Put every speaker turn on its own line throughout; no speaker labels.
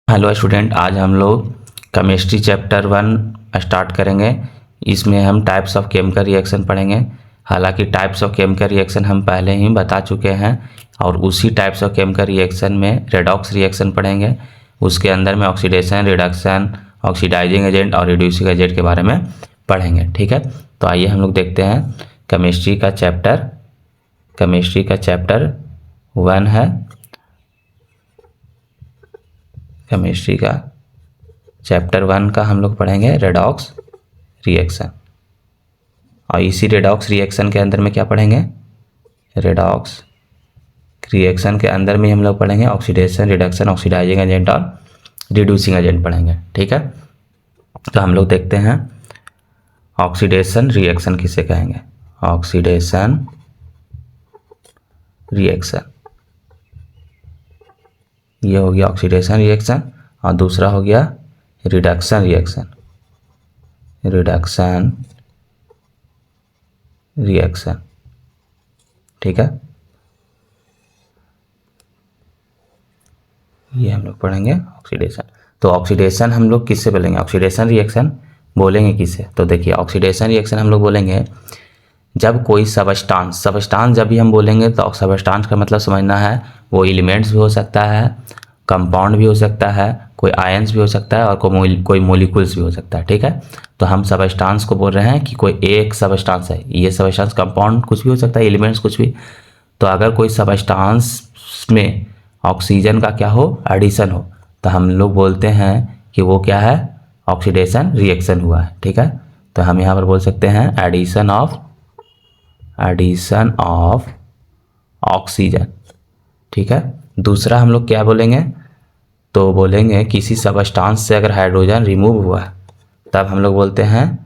Hello student, आज हम लोग केमिस्ट्री चैप्टर 1 स्टार्ट करेंगे। इसमें हम टाइप्स ऑफ केमिकल रिएक्शन पढ़ेंगे। हालांकि टाइप्स ऑफ केमिकल रिएक्शन हम पहले ही बता चुके हैं और उसी टाइप्स ऑफ केमिकल रिएक्शन में रेडॉक्स रिएक्शन पढ़ेंगे। उसके अंदर में ऑक्सीडेशन, रिडक्शन, ऑक्सीडाइजिंग एजेंट और रिड्यूसिंग एजेंट के बारे में पढ़ेंगे। ठीक है, तो आइए हम लोग देखते हैं केमिस्ट्री का चैप्टर 1 है। केमिस्ट्री का चैप्टर 1 का हम लोग पढ़ेंगे रेडॉक्स रिएक्शन। और इसी रेडॉक्स रिएक्शन के अंदर में क्या पढ़ेंगे? रेडॉक्स रिएक्शन के अंदर में हम लोग पढ़ेंगे ऑक्सीडेशन, रिडक्शन, ऑक्सीडाइजिंग एजेंट और रिड्यूसिंग एजेंट पढ़ेंगे। ठीक है, तो हम लोग देखते हैं ऑक्सीडेशन रिएक्शन किसे कहेंगे। ऑक्सीडेशन रिएक्शन, ये हो गया ऑक्सीडेशन रिएक्शन। और दूसरा हो गया रिडक्शन रिएक्शन। ठीक है, ये हम लोग पढ़ेंगे ऑक्सीडेशन। तो ऑक्सीडेशन हम लोग किससे बोलेंगे? ऑक्सीडेशन रिएक्शन बोलेंगे किससे? तो देखिए, ऑक्सीडेशन रिएक्शन हम लोग बोलेंगे जब कोई सबस्टांस जब भी हम बोलेंगे तो सबस्टांस का मतलब समझना है वो एलिमेंट्स भी हो सकता है, कंपाउंड भी हो सकता है, कोई आयंस भी हो सकता है और कोई मोलिकुल्स भी हो सकता है। ठीक है, तो हम सबस्टांस को बोल रहे हैं कि कोई एक सबस्टांस है। ये सबस्टांस कंपाउंड कुछ भी हो सकता है, एलिमेंट्स कुछ भी। तो अगर कोई सबस्टांस में ऑक्सीजन का क्या हो, एडिशन हो, तो हम लोग बोलते हैं कि वो क्या है, ऑक्सीडेशन रिएक्शन हुआ है। ठीक है, तो हम यहाँ पर बोल सकते हैं एडिशन ऑफ ऑक्सीजन। ठीक है, दूसरा हम लोग क्या बोलेंगे? तो बोलेंगे किसी सबस्टांस से अगर हाइड्रोजन रिमूव हुआ तब हम लोग बोलते हैं,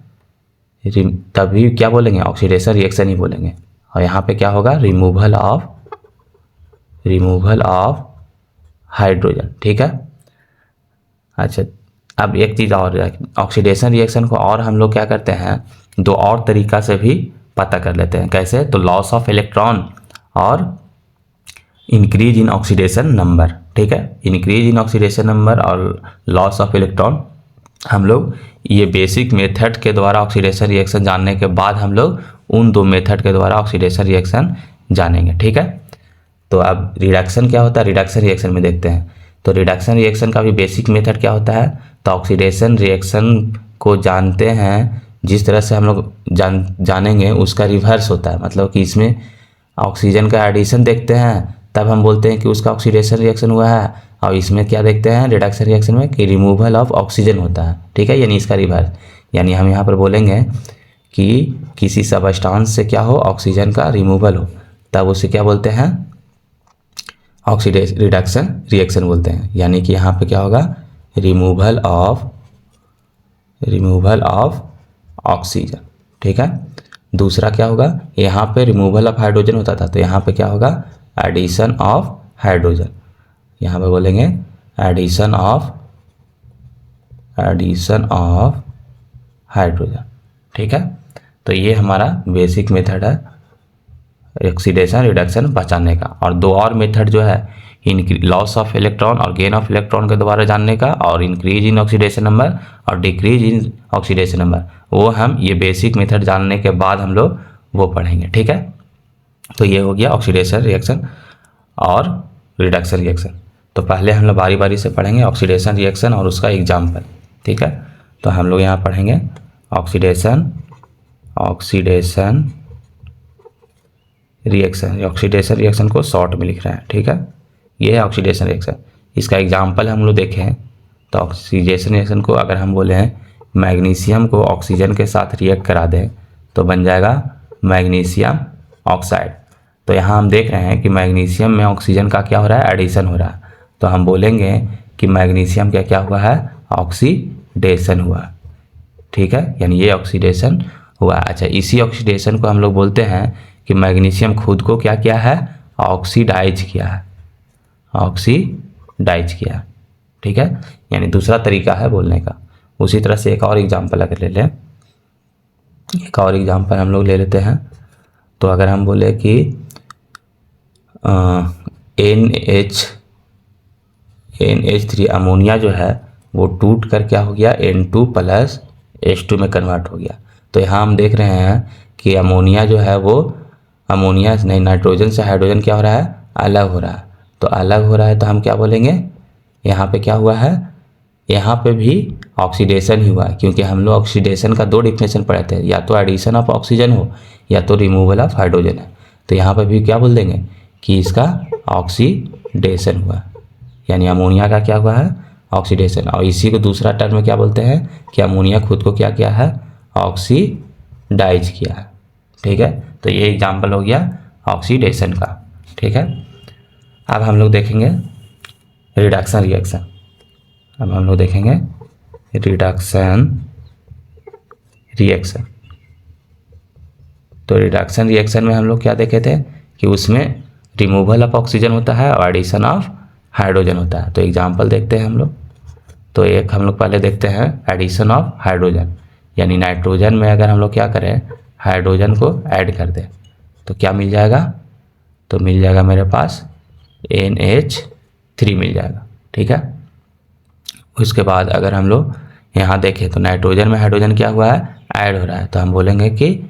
तभी क्या बोलेंगे? ऑक्सीडेशन रिएक्शन ही बोलेंगे। और यहाँ पे क्या होगा? Removal of hydrogen. ठीक है, अच्छा, अब एक चीज़ और, ऑक्सीडेशन रिएक्शन को और हम लोग क्या करते हैं, दो और तरीका से भी पता कर लेते हैं। कैसे? तो लॉस ऑफ इलेक्ट्रॉन और इंक्रीज इन ऑक्सीडेशन नंबर। ठीक है, इंक्रीज इन ऑक्सीडेशन नंबर और लॉस ऑफ इलेक्ट्रॉन हम लोग ये बेसिक मेथड के द्वारा ऑक्सीडेशन रिएक्शन जानने के बाद हम लोग उन दो मेथड के द्वारा ऑक्सीडेशन रिएक्शन जानेंगे। ठीक है, तो अब रिडक्शन क्या होता है, रिडक्शन रिएक्शन में देखते हैं। तो रिडक्शन रिएक्शन का भी बेसिक मेथड क्या होता है? तो ऑक्सीडेशन रिएक्शन को जानते हैं जिस तरह से हम लोग जानेंगे उसका रिवर्स होता है। मतलब कि इसमें ऑक्सीजन का एडिशन देखते हैं तब हम बोलते हैं कि उसका ऑक्सीडेशन रिएक्शन हुआ है, और इसमें क्या देखते हैं रिडक्शन रिएक्शन में कि रिमूवल ऑफ ऑक्सीजन होता है। ठीक है, यानी इसका रिवर्स। यानी हम यहाँ पर बोलेंगे कि किसी सबस्टांस से क्या हो, ऑक्सीजन का रिमूवल हो, तब उसे क्या बोलते हैं? ऑक्सीडेशन रिडक्शन रिएक्शन बोलते हैं। यानी कि यहाँ पे क्या होगा? Removal of oxygen. ठीक है, दूसरा क्या होगा? यहाँ पे रिमूवल ऑफ हाइड्रोजन होता था, तो यहाँ पे क्या होगा? Addition of hydrogen. यहाँ पे बोलेंगे एडिशन ऑफ हाइड्रोजन। ठीक है, तो ये हमारा बेसिक मेथड है ऑक्सीडेशन रिडक्शन पहचानने का। और दो और मेथड जो है, लॉस ऑफ इलेक्ट्रॉन और गेन ऑफ इलेक्ट्रॉन के द्वारा जानने का, और इंक्रीज इन ऑक्सीडेशन नंबर और डिक्रीज इन ऑक्सीडेशन नंबर, वो हम ये बेसिक मेथड जानने के बाद हम लोग वो पढ़ेंगे। ठीक है, तो ये हो गया ऑक्सीडेशन रिएक्शन और रिडक्शन रिएक्शन। तो पहले हम लोग बारी बारी से पढ़ेंगे ऑक्सीडेशन रिएक्शन और उसका एग्जाम्पल। ठीक है, तो हम लोग यहाँ पढ़ेंगे ऑक्सीडेशन रिएक्शन को शॉर्ट में लिख रहे हैं। ठीक है, ये है ऑक्सीडेशन रिएक्शन। इसका एग्जाम्पल हम लोग देखें तो ऑक्सीडेशन रिएक्शन को अगर हम बोले हैं मैग्नीशियम को ऑक्सीजन के साथ रिएक्ट करा दें तो बन जाएगा मैग्नीशियम ऑक्साइड। तो यहाँ हम देख रहे हैं कि मैग्नीशियम में ऑक्सीजन का क्या हो रहा है? एडिशन हो रहा है। तो हम बोलेंगे कि मैग्नीशियम का क्या हुआ है? ऑक्सीडेशन हुआ। ठीक है, यानी ये ऑक्सीडेशन हुआ। अच्छा, इसी ऑक्सीडेशन को हम लोग बोलते हैं कि मैग्नीशियम खुद को क्या किया है? ऑक्सीडाइज किया है। ठीक है, यानी दूसरा तरीका है बोलने का। उसी तरह से एक और एग्जाम्पल अगर ले लें, हम लोग ले लेते हैं। तो अगर हम बोले कि NH3 अमोनिया जो है वो टूट कर क्या हो गया N2 प्लस H2 में कन्वर्ट हो गया। तो यहाँ हम देख रहे हैं कि अमोनिया जो है वो अमोनिया नहीं, नाइट्रोजन से हाइड्रोजन क्या हो रहा है, अलग हो रहा है। तो अलग हो रहा है तो हम क्या बोलेंगे, यहाँ पे क्या हुआ है, यहाँ पे भी ऑक्सीडेशन ही हुआ है, क्योंकि हम लोग ऑक्सीडेशन का दो डिफिनेशन पढ़े थे, या तो एडिशन ऑफ ऑक्सीजन हो या तो रिमूवल ऑफ हाइड्रोजन है। तो यहाँ पे भी क्या बोल देंगे कि इसका ऑक्सीडेशन हुआ, यानी अमोनिया का क्या हुआ है, ऑक्सीडेशन। और इसी को दूसरा टर्म में क्या बोलते हैं कि अमोनिया खुद को क्या किया है, ऑक्सीडाइज किया है। ठीक है, तो ये एग्जाम्पल हो गया ऑक्सीडेशन का। ठीक है, अब हम लोग देखेंगे रिडक्शन रिएक्शन। अब हम लोग देखेंगे रिडक्शन रिएक्शन। तो रिडक्शन रिएक्शन में हम लोग क्या देखे थे कि उसमें रिमूवल ऑफ ऑक्सीजन होता है और एडिशन ऑफ हाइड्रोजन होता है। तो एग्जाम्पल देखते हैं हम लोग। तो एक हम लोग पहले देखते हैं एडिशन ऑफ हाइड्रोजन, यानी नाइट्रोजन में अगर हम लोग क्या करें, हाइड्रोजन को ऐड कर दें तो क्या मिल जाएगा, तो मिल जाएगा मेरे पास NH3 मिल जाएगा। ठीक है, उसके बाद अगर हम लोग यहाँ देखें तो नाइट्रोजन में हाइड्रोजन क्या हुआ है, ऐड हो रहा है। तो हम बोलेंगे कि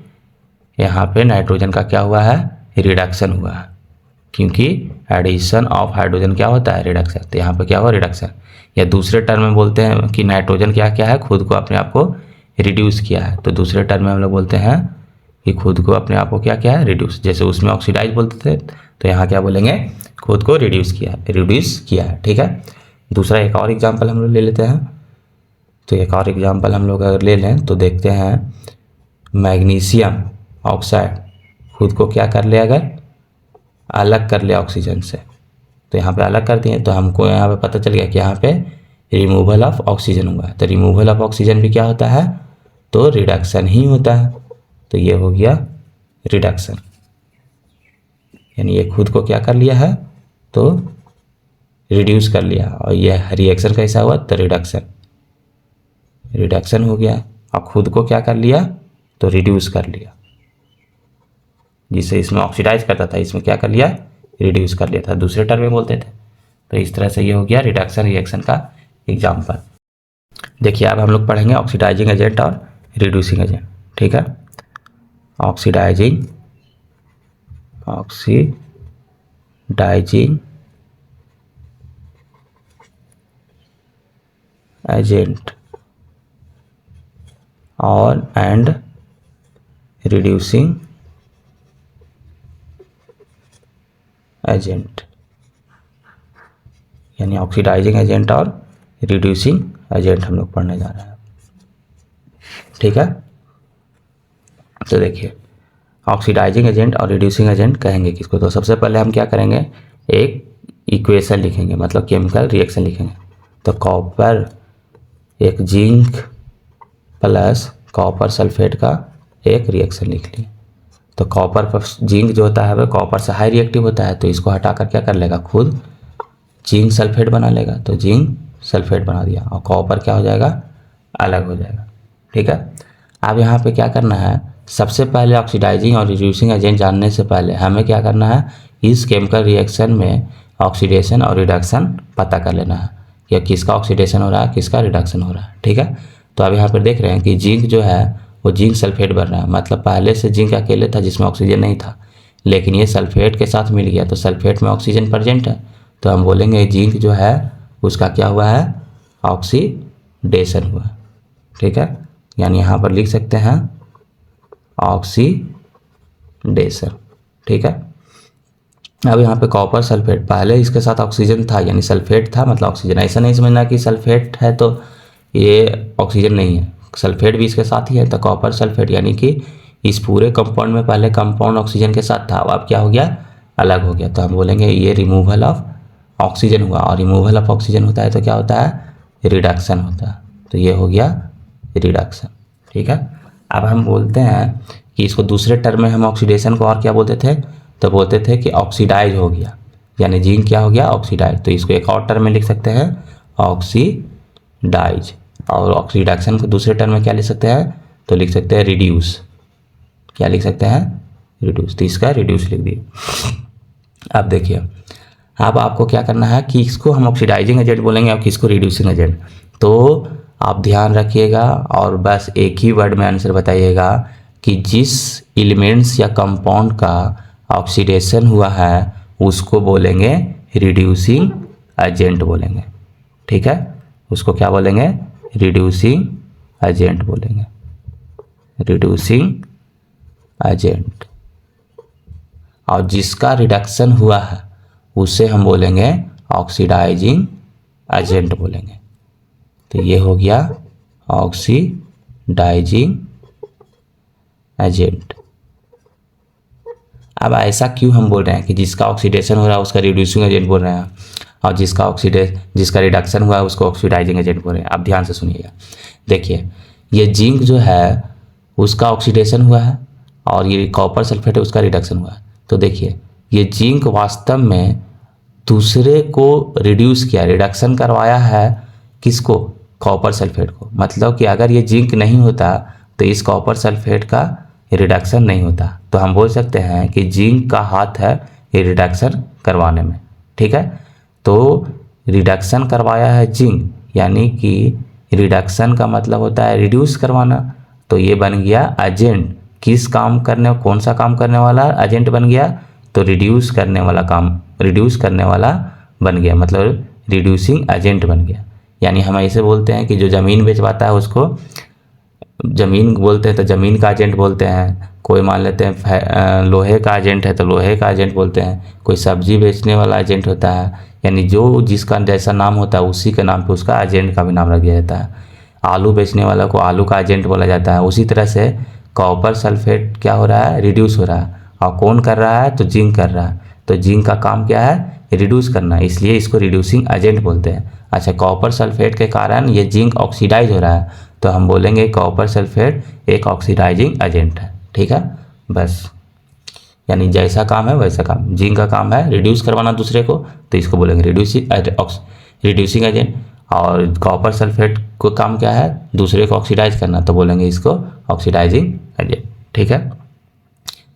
यहाँ पे नाइट्रोजन का क्या हुआ है, रिडक्शन हुआ है, क्योंकि एडिशन ऑफ हाइड्रोजन क्या होता है, रिडक्शन। तो यहाँ पे क्या हुआ, रिडक्शन। या दूसरे टर्म में बोलते हैं कि नाइट्रोजन क्या क्या है, खुद को अपने आप को रिड्यूस किया है। तो दूसरे टर्म में हम लोग बोलते हैं कि खुद को अपने आप को क्या क्या है, रिड्यूस। जैसे उसमें ऑक्सीडाइज बोलते थे, तो यहाँ क्या बोलेंगे, खुद को रिड्यूस किया है। ठीक है, दूसरा एक और एग्जाम्पल हम लोग ले लेते हैं। तो एक और एग्जाम्पल हम लोग अगर ले लें तो देखते हैं मैग्नीशियम ऑक्साइड खुद को क्या कर ले, अगर अलग कर ले ऑक्सीजन से। तो यहाँ पे अलग कर दिए तो हमको यहाँ पे पता चल गया कि यहाँ पे रिमूवल ऑफ ऑक्सीजन हुआ है। तो रिमूवल ऑफ ऑक्सीजन भी क्या होता है, तो रिडक्शन ही होता है। तो ये हो गया रिडक्शन, यानी ये खुद को क्या कर लिया है, तो रिड्यूस कर लिया। और ये रिएक्शन कैसा हुआ, तो रिडक्शन हो गया, और खुद को क्या कर लिया, तो रिड्यूस कर लिया। जिसे इसमें ऑक्सीडाइज करता था, इसमें क्या कर लिया, रिड्यूस कर लिया था, दूसरे टर्म में बोलते थे। तो इस तरह से ये हो गया रिडक्शन रिएक्शन का एग्जाम्पल। देखिए अब हम लोग पढ़ेंगे ऑक्सीडाइजिंग एजेंट और रिड्यूसिंग एजेंट। ठीक है, ऑक्सीडाइजिंग एजेंट और एंड रिड्यूसिंग एजेंट, यानी ऑक्सीडाइजिंग एजेंट और रिड्यूसिंग एजेंट हम लोग पढ़ने जा रहे हैं। ठीक है, तो देखिए ऑक्सीडाइजिंग एजेंट और रिड्यूसिंग एजेंट कहेंगे किसको। तो सबसे पहले हम क्या करेंगे, एक इक्वेशन लिखेंगे, मतलब केमिकल रिएक्शन लिखेंगे। तो कॉपर, एक जिंक प्लस कॉपर सल्फेट का एक रिएक्शन लिख लिए। तो कॉपर पर जिंक जो होता है वह कॉपर से हाई रिएक्टिव होता है, तो इसको हटाकर क्या कर लेगा, खुद जिंक सल्फेट बना लेगा। तो जिंक सल्फेट बना दिया और कॉपर क्या हो जाएगा, अलग हो जाएगा। ठीक है, अब यहाँ पे क्या करना है, सबसे पहले ऑक्सीडाइजिंग और रिड्यूसिंग एजेंट जानने से पहले हमें क्या करना है, इस केमिकल रिएक्शन में ऑक्सीडेशन और रिडक्शन पता कर लेना है कि किसका ऑक्सीडेशन हो रहा है, किसका रिडक्शन हो रहा है। ठीक है, तो अब यहाँ पर देख रहे हैं कि जिंक जो है वो जिंक सल्फेट बन रहा है, मतलब पहले से जिंक अकेले था जिसमें ऑक्सीजन नहीं था, लेकिन ये सल्फेट के साथ मिल गया, तो सल्फेट में ऑक्सीजन प्रेजेंट है। तो हम बोलेंगे जिंक जो है उसका क्या हुआ है, ऑक्सीडेशन हुआ। ठीक है, यानी यहाँ पर लिख सकते हैं ऑक्सीडेशन। ठीक है, अब यहाँ पे कॉपर सल्फेट, पहले इसके साथ ऑक्सीजन था यानी सल्फेट था, मतलब ऑक्सीजन। ऐसा नहीं समझना कि सल्फेट है तो ये ऑक्सीजन नहीं है, सल्फेट भी इसके साथ ही है। तो कॉपर सल्फेट यानी कि इस पूरे कंपाउंड में पहले कंपाउंड ऑक्सीजन के साथ था, अब क्या हो गया, अलग हो गया। तो हम बोलेंगे ये रिमूवल ऑफ ऑक्सीजन हुआ, और रिमूवल ऑफ ऑक्सीजन होता है तो क्या होता है, रिडक्शन होता है। तो ये हो गया रिडक्शन। ठीक है, अब हम बोलते हैं कि इसको दूसरे टर्म में हम ऑक्सीडेशन को और क्या बोलते थे, तो बोलते थे कि ऑक्सीडाइज हो गया, यानी जिंक क्या हो गया, ऑक्सीडाइज। तो इसको एक और टर्म में लिख सकते हैं ऑक्सीडाइज, और रिडक्शन को दूसरे टर्म में क्या लिख सकते हैं, तो लिख सकते हैं रिड्यूस। क्या लिख सकते हैं, रिड्यूस। तो इसका रिड्यूस लिख दिए। अब देखिए अब आपको क्या करना है कि इसको हम ऑक्सीडाइजिंग एजेंट बोलेंगे और किसको रिड्यूसिंग एजेंट। तो आप ध्यान रखिएगा और बस एक ही वर्ड में आंसर बताइएगा कि जिस एलिमेंट्स या कंपाउंड का ऑक्सीडेशन हुआ है उसको बोलेंगे रिड्यूसिंग एजेंट बोलेंगे। ठीक है, उसको क्या बोलेंगे? रिड्यूसिंग एजेंट बोलेंगे, रिड्यूसिंग एजेंट। और जिसका रिडक्शन हुआ है उसे हम बोलेंगे ऑक्सीडाइजिंग एजेंट बोलेंगे। तो ये हो गया ऑक्सीडाइजिंग एजेंट। अब ऐसा क्यों हम बोल रहे हैं कि जिसका ऑक्सीडेशन हो रहा है उसका रिड्यूसिंग एजेंट बोल रहे हैं और जिसका रिडक्शन हुआ है उसको ऑक्सीडाइजिंग एजेंट बोल रहे हैं? अब ध्यान से सुनिएगा। देखिए, ये जिंक जो है उसका ऑक्सीडेशन हुआ है और ये कॉपर सल्फेट है उसका रिडक्शन हुआ है। तो देखिए, ये जिंक वास्तव में दूसरे को रिड्यूस किया, रिडक्शन करवाया है। किसको? कॉपर सल्फेट को। मतलब कि अगर ये जिंक नहीं होता तो इस कॉपर सल्फेट का रिडक्शन नहीं होता। तो हम बोल सकते हैं कि जिंक का हाथ है ये रिडक्शन करवाने में। ठीक है, तो रिडक्शन करवाया है जिंक, यानी कि रिडक्शन का मतलब होता है रिड्यूस करवाना। तो ये बन गया एजेंट। किस काम करने, कौन सा काम करने वाला एजेंट बन गया? तो रिड्यूस करने वाला काम, रिड्यूस करने वाला बन गया, मतलब रिड्यूसिंग एजेंट बन गया। यानी हम ऐसे बोलते हैं कि जो ज़मीन बेचवाता है उसको ज़मीन बोलते हैं तो ज़मीन का एजेंट बोलते हैं। कोई मान लेते हैं लोहे का एजेंट है तो लोहे का एजेंट बोलते हैं। कोई सब्जी बेचने वाला एजेंट होता है, यानी जो जिसका जैसा नाम होता है उसी के नाम पे उसका एजेंट का भी नाम रख दिया जाता है। आलू बेचने वाला को आलू का एजेंट बोला जाता है। उसी तरह से कॉपर सल्फेट क्या हो रहा है? रिड्यूस हो रहा है। और कौन कर रहा है? तो जिंक कर रहा है। तो जिंक का काम क्या है? रिड्यूस करना, इसलिए इसको रिड्यूसिंग एजेंट बोलते हैं। अच्छा, कॉपर सल्फेट के कारण ये जिंक ऑक्सीडाइज हो रहा है तो हम बोलेंगे कॉपर सल्फेट एक ऑक्सीडाइजिंग एजेंट है। ठीक है, बस यानी जैसा काम है वैसा काम। जिंक का काम है रिड्यूस करवाना दूसरे को, तो इसको बोलेंगे रिड्यूसिंग एजेंट। और कॉपर सल्फेट को काम क्या है? दूसरे को ऑक्सीडाइज करना, तो बोलेंगे इसको ऑक्सीडाइजिंग एजेंट। ठीक है,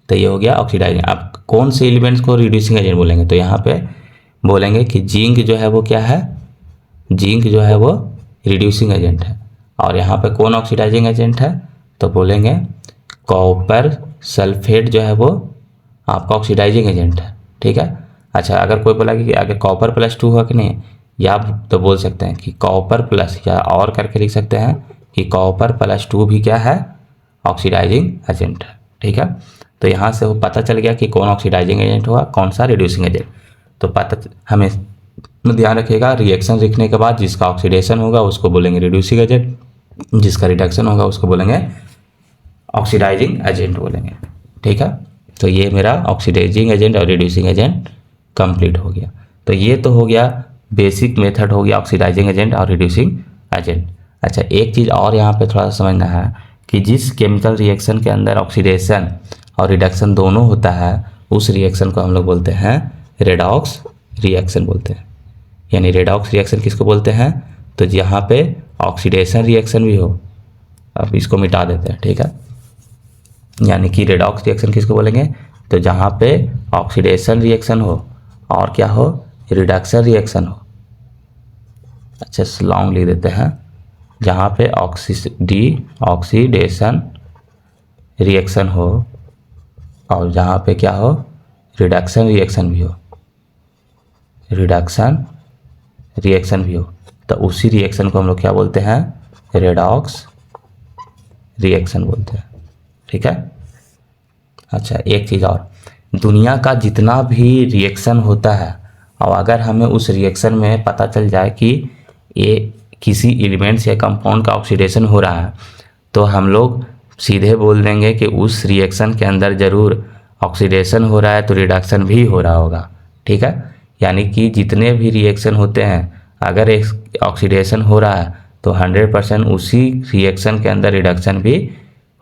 तो ये हो गया ऑक्सीडाइजिंग। अब कौन से एलिमेंट्स को रिड्यूसिंग एजेंट बोलेंगे? तो यहाँ पे बोलेंगे कि जिंक जो है वो क्या है? जिंक जो है वो रिड्यूसिंग एजेंट है। और यहाँ पे कौन ऑक्सीडाइजिंग एजेंट है? तो बोलेंगे कॉपर सल्फेट जो है वो आपका ऑक्सीडाइजिंग एजेंट है। ठीक है, अच्छा, अगर कोई बोला कि अगर कॉपर +2 हुआ कि नहीं, या तो बोल सकते हैं कि कॉपर प्लस, या और करके लिख सकते हैं कि कॉपर +2 भी क्या है? ऑक्सीडाइजिंग एजेंट है। ठीक है, तो यहाँ से वो पता चल गया कि कौन ऑक्सीडाइजिंग एजेंट होगा, कौन सा रिड्यूसिंग एजेंट। तो पता हमें ध्यान रखिएगा, रिएक्शन लिखने के बाद जिसका ऑक्सीडेशन होगा उसको बोलेंगे रिड्यूसिंग एजेंट, जिसका रिडक्शन होगा उसको बोलेंगे ऑक्सीडाइजिंग एजेंट बोलेंगे। ठीक है, तो ये मेरा ऑक्सीडाइजिंग एजेंट और रिड्यूसिंग एजेंट कंप्लीट हो गया। तो ये तो हो गया बेसिक मेथड, हो गया ऑक्सीडाइजिंग एजेंट और रिड्यूसिंग एजेंट। अच्छा, एक चीज़ और यहाँ पे थोड़ा सा समझना है कि जिस केमिकल रिएक्शन के अंदर ऑक्सीडेशन और रिडक्शन दोनों होता है उस रिएक्शन को हम लोग बोलते हैं रेडॉक्स रिएक्शन बोलते हैं। यानी रेडॉक्स रिएक्शन किसको बोलते हैं? तो जहाँ पे ऑक्सीडेशन रिएक्शन भी हो। अब इसको मिटा देते हैं। ठीक है, यानी कि रेडॉक्स रिएक्शन किसको बोलेंगे? तो जहाँ पे ऑक्सीडेशन रिएक्शन हो और क्या हो? रिडक्शन रिएक्शन हो। अच्छा, लॉन्ग लिख देते हैं। जहाँ पे ऑक्सीडेशन रिएक्शन हो और जहाँ पे क्या हो? रिडक्शन रिएक्शन भी हो, रिडक्शन रिएक्शन भी हो, तो उसी रिएक्शन को हम लोग क्या बोलते हैं? रेडॉक्स रिएक्शन बोलते हैं। ठीक है, अच्छा, एक चीज़ और, दुनिया का जितना भी रिएक्शन होता है और अगर हमें उस रिएक्शन में पता चल जाए कि ये किसी एलिमेंट्स या कंपाउंड का ऑक्सीडेशन हो रहा है तो हम लोग सीधे बोल देंगे कि उस रिएक्शन के अंदर ज़रूर ऑक्सीडेशन हो रहा है तो रिडक्शन भी हो रहा होगा। ठीक है, यानी कि जितने भी रिएक्शन होते हैं अगर एक ऑक्सीडेशन हो रहा है तो 100% उसी रिएक्शन के अंदर रिडक्शन भी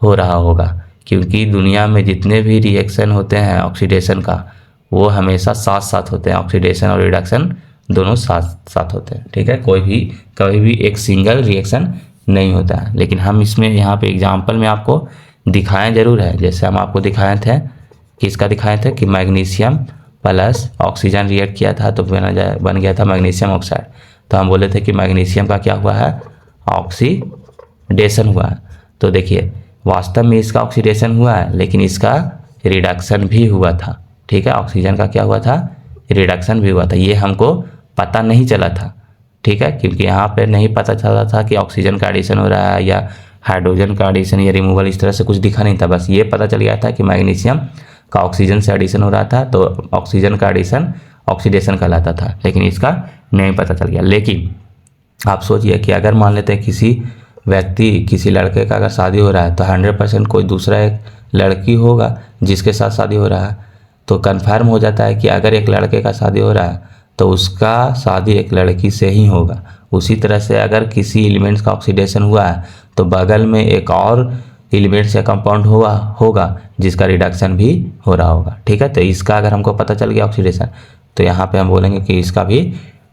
हो रहा होगा, क्योंकि दुनिया में जितने भी रिएक्शन होते हैं ऑक्सीडेशन का वो हमेशा साथ साथ होते हैं। ऑक्सीडेशन और रिडक्शन दोनों साथ साथ होते हैं। ठीक है, कभी भी एक सिंगल रिएक्शन नहीं होता है। लेकिन हम इसमें यहाँ पे एग्जांपल में आपको दिखाएं जरूर है, जैसे हम आपको दिखाए थे, किसका दिखाए थे कि मैग्नीशियम प्लस ऑक्सीजन रिएक्ट किया था तो बन गया था मैग्नीशियम ऑक्साइड। तो हम बोले थे कि मैग्नीशियम का क्या हुआ है, ऑक्सीडेशन हुआ है। तो देखिए वास्तव में इसका ऑक्सीडेशन हुआ है लेकिन इसका रिडक्शन भी हुआ था। ठीक है, ऑक्सीजन का क्या हुआ था, रिडक्शन भी हुआ था। ये हमको पता नहीं चला था। ठीक है, क्योंकि यहाँ पे नहीं पता चला था कि ऑक्सीजन का एडिशन हो रहा है या हाइड्रोजन का एडिशन या रिमूवल, इस तरह से कुछ दिखा नहीं था। बस ये पता चल गया था कि मैग्नीशियम का ऑक्सीजन से एडिशन हो रहा था तो ऑक्सीजन का एडिशन ऑक्सीडेशन कहलाता था, लेकिन इसका नहीं पता चल गया। लेकिन आप सोचिए कि अगर मान लेते हैं किसी व्यक्ति, किसी लड़के का अगर शादी हो रहा है तो 100% कोई दूसरा एक लड़की होगा जिसके साथ शादी हो रहा है। तो कन्फर्म हो जाता है कि अगर एक लड़के का शादी हो रहा है तो उसका शादी एक लड़की से ही होगा। उसी तरह से अगर किसी एलिमेंट्स का ऑक्सीडेशन हुआ है तो बगल में एक और एलिमेंट्स या कंपाउंड होगा जिसका रिडक्शन भी हो रहा होगा। ठीक है, तो इसका अगर हमको पता चल गया ऑक्सीडेशन तो यहाँ पे हम बोलेंगे कि इसका भी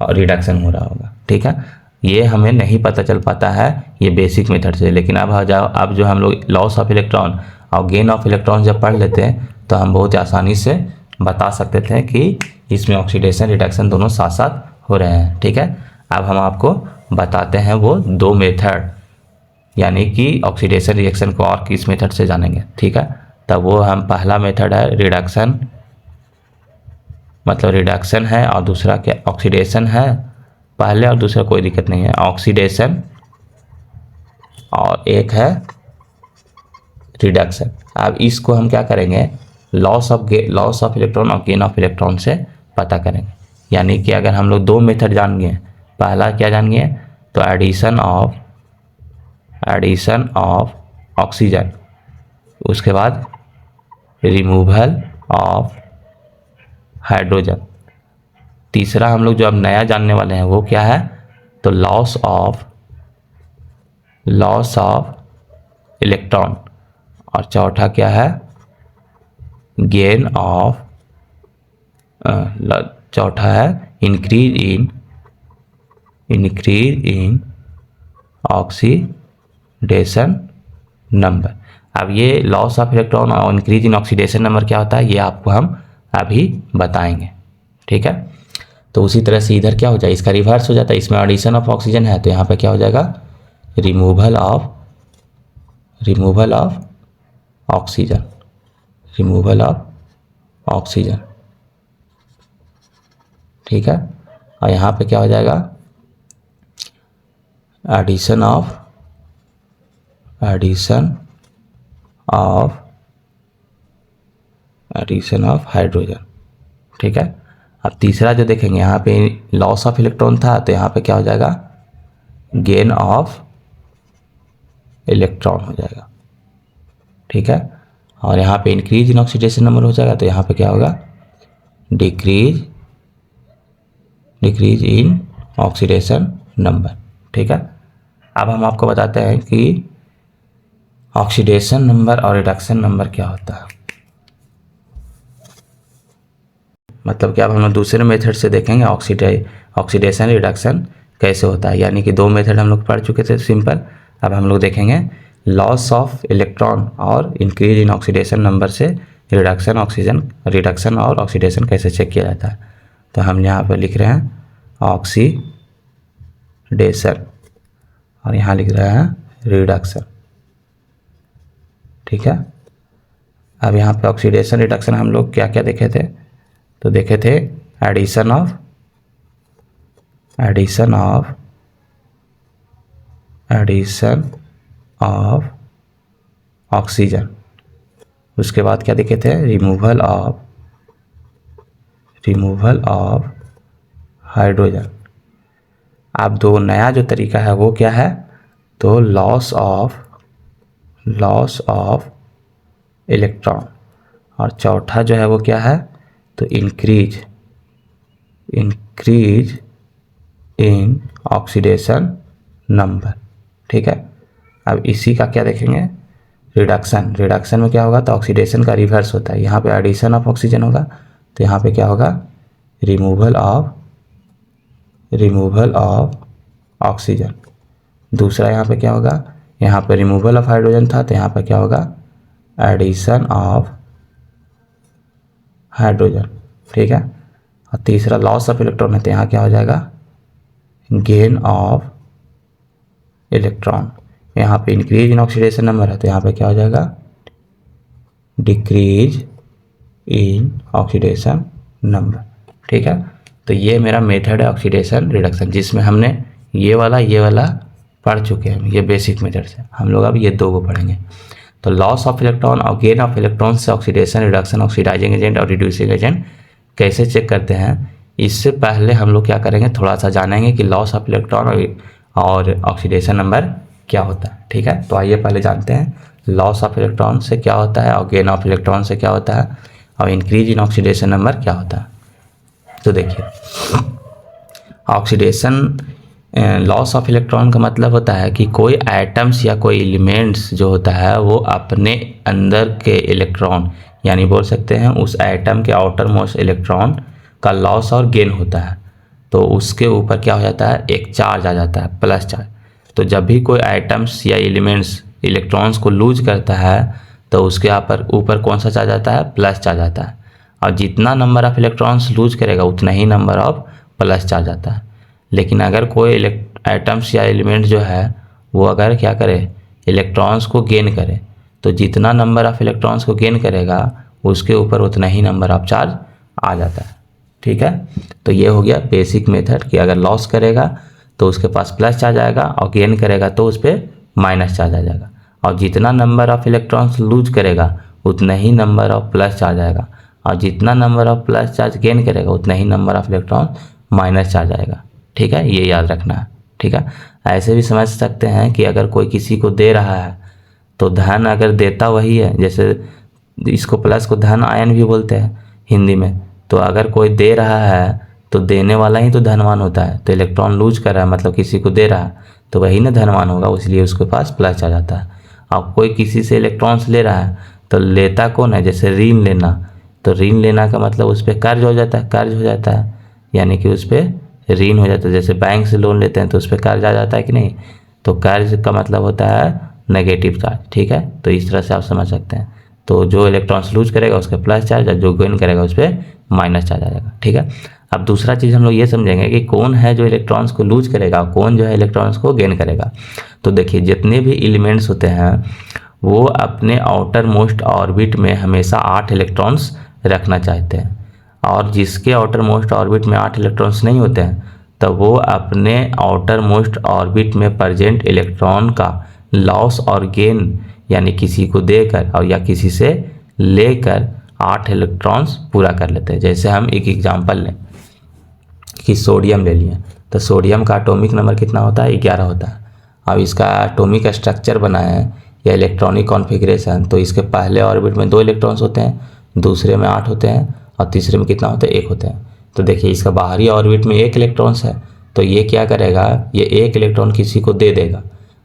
रिडक्शन हो रहा होगा। ठीक है, ये हमें नहीं पता चल पाता है ये बेसिक मेथड से। लेकिन अब जो हम लोग लॉस ऑफ इलेक्ट्रॉन और गेन ऑफ इलेक्ट्रॉन जब पढ़ लेते हैं तो हम बहुत आसानी से बता सकते थे कि इसमें ऑक्सीडेशन रिडक्शन दोनों साथ साथ हो रहे हैं। ठीक है, अब हम आपको बताते हैं वो दो मेथड, यानी कि ऑक्सीडेशन रिएक्शन को और किस मेथड से जानेंगे। ठीक है, तब वो हम पहला मेथड है रिडक्शन, मतलब रिडक्शन है, और दूसरा क्या ऑक्सीडेशन है। पहले और दूसरा कोई दिक्कत नहीं है, ऑक्सीडेशन, और एक है रिडक्शन। अब इसको हम क्या करेंगे, लॉस ऑफ इलेक्ट्रॉन और गेन ऑफ इलेक्ट्रॉन से पता करेंगे। यानी कि अगर हम लोग दो मेथड जान गए, पहला क्या जान गए तो एडिशन ऑफ ऑक्सीजन, उसके बाद रिमूवल ऑफ हाइड्रोजन। तीसरा हम लोग जो अब नया जानने वाले हैं वो क्या है तो लॉस ऑफ इलेक्ट्रॉन, और चौथा क्या है गेन ऑफ, चौथा है इंक्रीज इन ऑक्सीडेशन नंबर। अब ये लॉस ऑफ इलेक्ट्रॉन और इंक्रीज इन ऑक्सीडेशन नंबर क्या होता है ये आपको हम अभी बताएंगे। ठीक है, तो उसी तरह से इधर क्या हो जाए, इसका रिवर्स हो जाता है। इसमें एडिशन ऑफ ऑक्सीजन है तो यहाँ पे क्या हो जाएगा रिमूवल ऑफ ऑक्सीजन। ठीक है, और यहाँ पे क्या हो जाएगा एडिशन ऑफ हाइड्रोजन। ठीक है, अब तीसरा जो देखेंगे यहाँ पे लॉस ऑफ इलेक्ट्रॉन था तो यहाँ पे क्या हो जाएगा गेन ऑफ इलेक्ट्रॉन हो जाएगा। ठीक है, और यहाँ पे इंक्रीज इन ऑक्सीडेशन नंबर हो जाएगा तो यहाँ पे क्या होगा डिक्रीज इन ऑक्सीडेशन नंबर। ठीक है, अब हम आपको बताते हैं कि ऑक्सीडेशन नंबर और रिडक्शन नंबर क्या होता है। मतलब कि अब हम लोग दूसरे मेथड से देखेंगे ऑक्सीडेशन रिडक्शन कैसे होता है। यानी कि दो मेथड हम लोग पढ़ चुके थे सिंपल। अब हम लोग देखेंगे लॉस ऑफ इलेक्ट्रॉन और इंक्रीज इन ऑक्सीडेशन नंबर से रिडक्शन और ऑक्सीडेशन कैसे चेक किया जाता है। तो हम यहाँ पर लिख रहे हैं ऑक्सीडेशन और यहाँ लिख रहे हैं रिडक्शन। ठीक है, अब यहाँ पे ऑक्सीडेशन रिडक्शन हम लोग क्या क्या देखे थे तो देखे थे एडिशन ऑफ ऑक्सीजन, उसके बाद क्या देखे थे रिमूवल ऑफ हाइड्रोजन। अब दो नया जो तरीका है वो क्या है तो लॉस ऑफ इलेक्ट्रॉन, और चौथा जो है वो क्या है तो इंक्रीज इन ऑक्सीडेशन नंबर। ठीक है, अब इसी का क्या देखेंगे रिडक्शन में क्या होगा तो ऑक्सीडेशन का रिवर्स होता है। यहाँ पे एडिशन ऑफ ऑक्सीजन होगा तो यहाँ पे क्या होगा रिमूवल ऑफ ऑक्सीजन। दूसरा यहाँ पे क्या होगा, यहाँ पे रिमूवल ऑफ हाइड्रोजन था तो यहाँ पे क्या होगा एडिशन ऑफ हाइड्रोजन। ठीक है। और तीसरा लॉस ऑफ इलेक्ट्रॉन है, तो यहाँ क्या हो जाएगा, गेन ऑफ इलेक्ट्रॉन। यहाँ पे इंक्रीज इन ऑक्सीडेशन नंबर है, तो यहाँ पे क्या हो जाएगा, डिक्रीज इन ऑक्सीडेशन नंबर। ठीक है, तो ये मेरा मेथड है ऑक्सीडेशन रिडक्शन, जिसमें हमने ये वाला पढ़ चुके हैं, ये बेसिक मेथड से। हम लोग अब ये दो को पढ़ेंगे। तो लॉस ऑफ इलेक्ट्रॉन और गेन ऑफ इलेक्ट्रॉन से ऑक्सीडेशन रिडक्शन, ऑक्सीडाइजिंग एजेंट और रिड्यूसिंग एजेंट कैसे चेक करते हैं, इससे पहले हम लोग क्या करेंगे, थोड़ा सा जानेंगे कि लॉस ऑफ इलेक्ट्रॉन और ऑक्सीडेशन नंबर क्या होता है। ठीक है, तो आइए पहले जानते हैं लॉस ऑफ इलेक्ट्रॉन से क्या होता है और गेन ऑफ इलेक्ट्रॉन से क्या होता है और इंक्रीज इन ऑक्सीडेशन नंबर क्या होता है। तो देखिए, ऑक्सीडेशन लॉस ऑफ इलेक्ट्रॉन का मतलब होता है कि कोई एटम्स या कोई एलिमेंट्स जो होता है वो अपने अंदर के इलेक्ट्रॉन, यानी बोल सकते हैं उस एटम के आउटर मोस्ट इलेक्ट्रॉन का लॉस और गेन होता है। तो उसके ऊपर क्या हो जाता है, एक चार्ज आ जाता है, प्लस चार्ज। तो जब भी कोई एटम्स या एलिमेंट्स इलेक्ट्रॉन्स को लूज करता है तो उसके ऊपर कौन सा चार्ज आता है, प्लस चार्ज आता है। और जितना नंबर ऑफ इलेक्ट्रॉन्स लूज करेगा उतना ही नंबर ऑफ प्लस चार्ज आता है। लेकिन अगर कोई एटम्स या एलिमेंट जो है वो अगर क्या करे, इलेक्ट्रॉन्स को गेन करे, तो जितना नंबर ऑफ इलेक्ट्रॉन्स को गेन करेगा उसके ऊपर उतना ही नंबर ऑफ चार्ज आ जाता है। ठीक है, तो ये हो गया बेसिक मेथड कि अगर लॉस करेगा तो उसके पास प्लस चार्ज आएगा और गेन करेगा तो उस पर माइनस चार्ज आ जाएगा। और जितना नंबर ऑफ इलेक्ट्रॉन्स लूज करेगा उतना ही नंबर ऑफ प्लस चार्ज आएगा, और जितना number of plus charge gain करेगा उतना ही number of electron minus charge आएगा। ठीक है, ये याद रखना है। ठीक है, ऐसे भी समझ सकते हैं कि अगर कोई किसी को दे रहा है तो धन अगर देता वही है, जैसे इसको प्लस को धन आयन भी बोलते हैं हिंदी में। तो अगर कोई दे रहा है तो देने वाला ही तो धनवान होता है। तो इलेक्ट्रॉन लूज कर रहा है मतलब किसी को दे रहा है तो वही ना धनवान होगा, इसलिए उसके पास प्लस आ जाता है। अब कोई किसी से इलेक्ट्रॉन्स ले रहा है तो लेता कौन है, जैसे ऋण लेना, तो ऋण लेना का मतलब उस पर कर्ज हो जाता है, कर्ज हो जाता है, यानी कि उस पर ऋण हो जाता है। जैसे बैंक से लोन लेते हैं तो उस पर कर्ज आ जाता है कि नहीं, तो कर्ज का मतलब होता है नेगेटिव चार्ज। ठीक है, तो इस तरह से आप समझ सकते हैं। तो जो इलेक्ट्रॉन्स लूज करेगा उसका प्लस चार्ज और जो गेन करेगा उस पर माइनस चार्ज आ जाएगा। ठीक है, अब दूसरा चीज़ हम लोग ये समझेंगे कि कौन है जो इलेक्ट्रॉन्स को लूज करेगा, कौन जो है इलेक्ट्रॉन्स को गेन करेगा। तो देखिए, जितने भी एलिमेंट्स होते हैं वो अपने आउटर मोस्ट ऑर्बिट में हमेशा 8 इलेक्ट्रॉन्स रखना चाहते हैं, और जिसके आउटर मोस्ट ऑर्बिट में 8 इलेक्ट्रॉन्स नहीं होते हैं तो वो अपने आउटर मोस्ट ऑर्बिट में प्रेजेंट इलेक्ट्रॉन का लॉस और गेन, यानी किसी को देकर और या किसी से लेकर 8 इलेक्ट्रॉन्स पूरा कर लेते हैं। जैसे हम एक एग्जांपल लें कि सोडियम ले लिए, तो सोडियम का एटॉमिक नंबर कितना होता है, 11 होता है। अब इसका एटॉमिक स्ट्रक्चर बनाए हैं या इलेक्ट्रॉनिक कॉन्फ़िगरेशन, तो इसके पहले ऑर्बिट में 2 इलेक्ट्रॉन्स होते हैं, दूसरे में 8 होते हैं और तीसरे में कितना होता है, 1 होते हैं। तो देखिए, इसका बाहरी ऑर्बिट में 1 इलेक्ट्रॉन्स है, तो ये क्या करेगा, ये 1 इलेक्ट्रॉन किसी को दे देगा।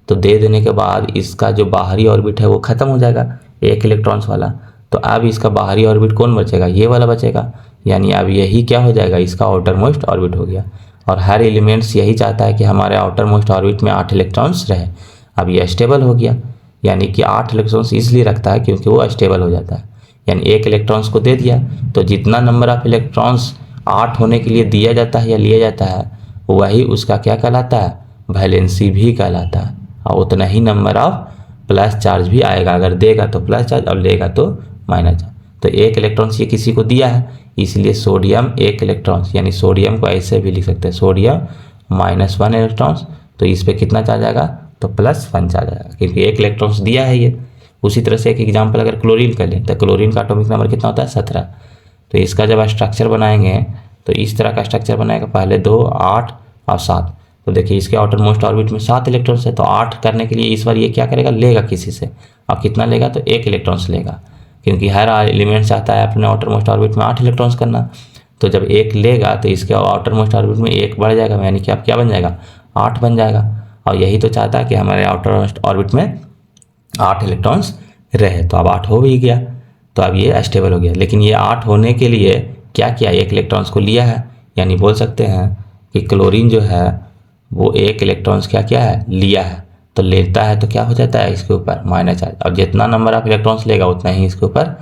तो दे देने के बाद इसका जो बाहरी ऑर्बिट है वो ख़त्म हो जाएगा 1 इलेक्ट्रॉन्स वाला। तो अब इसका बाहरी ऑर्बिट कौन बचेगा, ये वाला बचेगा, यानी अब यही क्या हो जाएगा, इसका आउटर मोस्ट ऑर्बिट हो गया। और हर एलिमेंट्स यही चाहता है कि हमारे आउटर मोस्ट ऑर्बिट में 8 इलेक्ट्रॉन्स रहे। अब ये स्टेबल हो गया, यानी कि 8 इलेक्ट्रॉन्स इसलिए रखता है क्योंकि वो स्टेबल हो जाता है। यानी 1 इलेक्ट्रॉन्स को दे दिया तो जितना नंबर ऑफ इलेक्ट्रॉन्स 8 होने के लिए दिया जाता है या लिया जाता है वही उसका क्या कहलाता है, वैलेंसी भी कहलाता है। और उतना ही नंबर ऑफ प्लस चार्ज भी आएगा, अगर देगा तो प्लस चार्ज और लेगा तो माइनस चार्ज। तो 1 इलेक्ट्रॉन्स ये किसी को दिया है, इसलिए सोडियम 1 इलेक्ट्रॉन्स, यानी सोडियम को ऐसे भी लिख सकते हैं सोडियम -1 इलेक्ट्रॉन्स। तो इस पर कितना चार्ज आएगा, तो +1 चार्ज आएगा क्योंकि 1 इलेक्ट्रॉन्स दिया है ये। उसी तरह से एक एग्जाम्पल अगर क्लोरीन कर लें तो क्लोरीन का एटॉमिक नंबर कितना होता है, 17। तो इसका जब स्ट्रक्चर बनाएंगे तो इस तरह का स्ट्रक्चर बनाएगा, पहले 2, 8 और 7। तो देखिए, इसके आउटर मोस्ट ऑर्बिट में 7 इलेक्ट्रॉन्स है, तो 8 करने के लिए इस बार ये क्या करेगा, लेगा किसी से। और कितना लेगा, तो 1 इलेक्ट्रॉन्स लेगा, क्योंकि हर एलिमेंट चाहता है अपने आउटर मोस्ट ऑर्बिट में 8 इलेक्ट्रॉन्स करना। तो जब 1 लेगा तो इसके आउटर मोस्ट ऑर्बिट में 1 बढ़ जाएगा, यानी कि अब क्या बन जाएगा, 8 बन जाएगा। और यही तो चाहता है कि हमारे आउटर मोस्ट ऑर्बिट में 8 इलेक्ट्रॉन्स रहे। तो अब 8 हो भी गया, तो अब ये स्टेबल हो गया। लेकिन ये 8 होने के लिए क्या किया, 1 इलेक्ट्रॉन्स को लिया है, यानी बोल सकते हैं कि क्लोरीन जो है वो 1 इलेक्ट्रॉन्स क्या किया है, लिया है। तो लेता है तो क्या हो जाता है, इसके ऊपर माइनस चार्ज, और जितना नंबर ऑफ इलेक्ट्रॉन्स लेगा उतना ही इसके ऊपर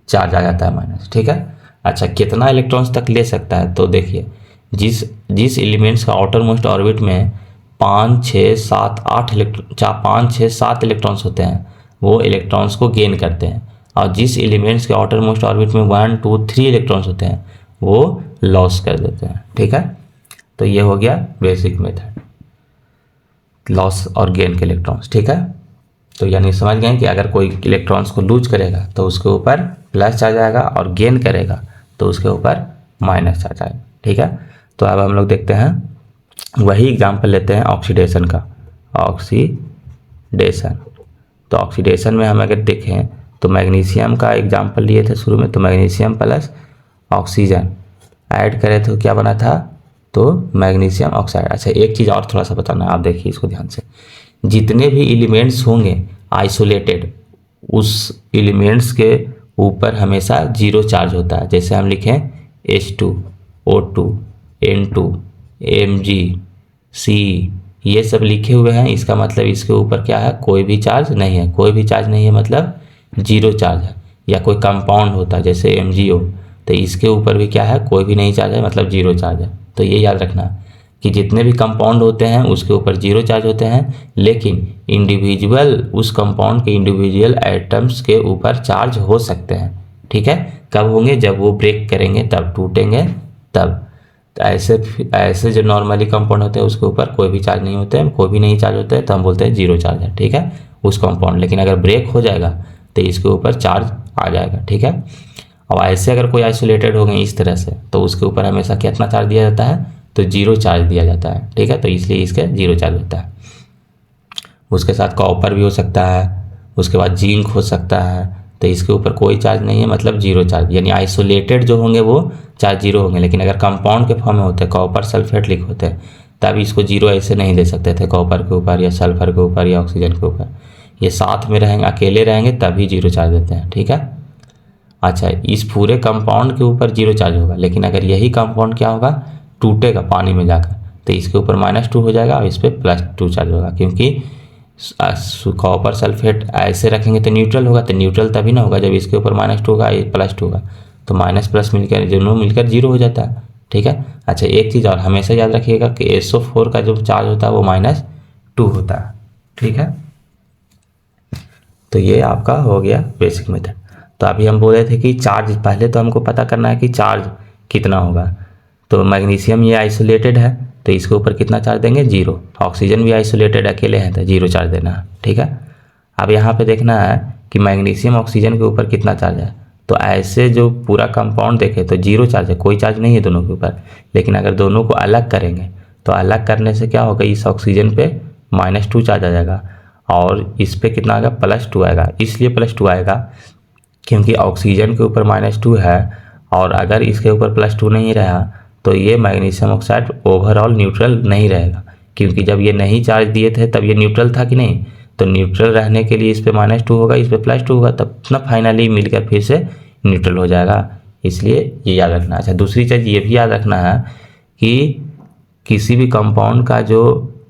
चार्ज आ जाता है माइनस। ठीक है, अच्छा, कितना इलेक्ट्रॉन्स तक ले सकता है? तो देखिए, जिस एलिमेंट्स का आउटर मोस्ट ऑर्बिट में 5, 6, 7, 8 5, 6, 7 इलेक्ट्रॉन्स होते हैं, वो इलेक्ट्रॉन्स को गेन करते हैं, और जिस एलिमेंट्स के आउटर मोस्ट ऑर्बिट में 1, 2, 3 इलेक्ट्रॉन्स होते हैं वो लॉस कर देते हैं। ठीक है, तो ये हो गया बेसिक मेथड, लॉस और गेन के इलेक्ट्रॉन्स। ठीक है, तो यानी समझ गए कि अगर कोई इलेक्ट्रॉन्स को लूज करेगा तो उसके ऊपर प्लस चार्ज आएगा, और गेन करेगा तो उसके ऊपर माइनस चार्ज आएगा। ठीक है, तो अब हम लोग देखते हैं, वही एग्जाम्पल लेते हैं ऑक्सीडेशन का। ऑक्सीडेशन, तो ऑक्सीडेशन में हम अगर देखें तो मैग्नीशियम का एग्जाम्पल लिए थे शुरू में, तो मैग्नीशियम प्लस ऑक्सीजन ऐड करें तो क्या बना था? तो मैग्नीशियम ऑक्साइड। अच्छा, एक चीज़ और थोड़ा सा बताना, आप देखिए इसको ध्यान से। जितने भी एलिमेंट्स होंगे आइसोलेटेड, उस एलिमेंट्स के ऊपर हमेशा जीरो चार्ज होता है। जैसे हम लिखें H2, O2, N2, Mg, C, ये सब लिखे हुए हैं, इसका मतलब इसके ऊपर क्या है? कोई भी चार्ज नहीं है। कोई भी चार्ज नहीं है मतलब जीरो चार्ज है। या कोई कंपाउंड होता है जैसे MgO, तो इसके ऊपर भी क्या है? कोई भी नहीं चार्ज है, मतलब जीरो चार्ज है। तो ये याद रखना कि जितने भी कंपाउंड होते हैं उसके ऊपर जीरो चार्ज होते हैं, लेकिन इंडिविजुअल, उस कंपाउंड के इंडिविजुअल एटम्स के ऊपर चार्ज हो सकते हैं। ठीक है, कब होंगे? जब वो ब्रेक करेंगे, तब टूटेंगे तब। तो ऐसे जो नॉर्मली कंपाउंड होते हैं उसके ऊपर कोई भी चार्ज नहीं होते हैं, कोई भी नहीं चार्ज होता है, तो हम बोलते हैं जीरो चार्ज है। ठीक है, उस कंपाउंड। लेकिन अगर ब्रेक हो जाएगा तो इसके ऊपर चार्ज आ जाएगा। ठीक है, और ऐसे अगर कोई आइसोलेटेड हो गए इस तरह से, तो उसके ऊपर हमेशा कितना चार्ज दिया जाता है? तो जीरो चार्ज दिया जाता है। ठीक है, तो इसलिए इसका जीरो चार्ज होता है। उसके साथ कॉपर भी हो सकता है, उसके बाद जिंक हो सकता है, तो इसके ऊपर कोई चार्ज नहीं है, मतलब जीरो चार्ज। यानी आइसोलेटेड जो होंगे वो चार्ज जीरो होंगे, लेकिन अगर कंपाउंड के फॉर्म में होते हैं, कॉपर सल्फेट लिख होते हैं, तब इसको जीरो ऐसे नहीं दे सकते थे, कॉपर के ऊपर या सल्फर के ऊपर या ऑक्सीजन के ऊपर। ये साथ में रहेंगे, अकेले रहेंगे तभी जीरो चार्ज देते हैं। ठीक है, अच्छा, इस पूरे कंपाउंड के ऊपर जीरो चार्ज होगा, लेकिन अगर यही कंपाउंड क्या होगा? टूटेगा पानी में जाकर, तो इसके ऊपर -2 हो जाएगा और इस पर +2 चार्ज होगा। क्योंकि कॉपर सल्फेट ऐसे रखेंगे तो न्यूट्रल होगा, तो न्यूट्रल तभी ना होगा जब इसके ऊपर -2 होगा, ये +2 होगा, तो माइनस प्लस मिलकर दोनों मिलकर जीरो हो जाता है। ठीक है, अच्छा, एक चीज़ और हमेशा याद रखिएगा कि SO4 का जो चार्ज होता है वो -2 होता है। ठीक है, तो ये आपका हो गया बेसिक मेथड। तो अभी हम बोले थे कि चार्ज, पहले तो हमको पता करना है कि चार्ज कितना होगा। तो मैग्नीशियम ये आइसोलेटेड है, तो इसके ऊपर कितना चार्ज देंगे? जीरो। ऑक्सीजन भी आइसोलेटेड अकेले हैं, तो जीरो चार्ज देना है। ठीक है, अब यहाँ पे देखना है कि मैग्नीशियम ऑक्सीजन के ऊपर कितना चार्ज है। तो ऐसे जो पूरा कंपाउंड देखे तो जीरो चार्ज है, कोई चार्ज नहीं है दोनों के ऊपर। लेकिन अगर दोनों को अलग करेंगे तो अलग करने से क्या होगा? इस ऑक्सीजन पे -2 चार्ज आ जाएगा, और इस पे कितना आएगा? +2 आएगा। इसलिए +2 आएगा क्योंकि ऑक्सीजन के ऊपर -2 है, और अगर इसके ऊपर +2 नहीं रहा तो ये मैग्नीशियम ऑक्साइड ओवरऑल न्यूट्रल नहीं रहेगा। क्योंकि जब ये नहीं चार्ज दिए थे तब ये न्यूट्रल था कि नहीं? तो न्यूट्रल रहने के लिए इस पे -2 होगा, इस पे +2 होगा, तब ना फाइनली मिलकर फिर से न्यूट्रल हो जाएगा। इसलिए ये याद रखना। अच्छा, दूसरी चीज़ ये भी याद रखना है कि किसी भी कंपाउंड का जो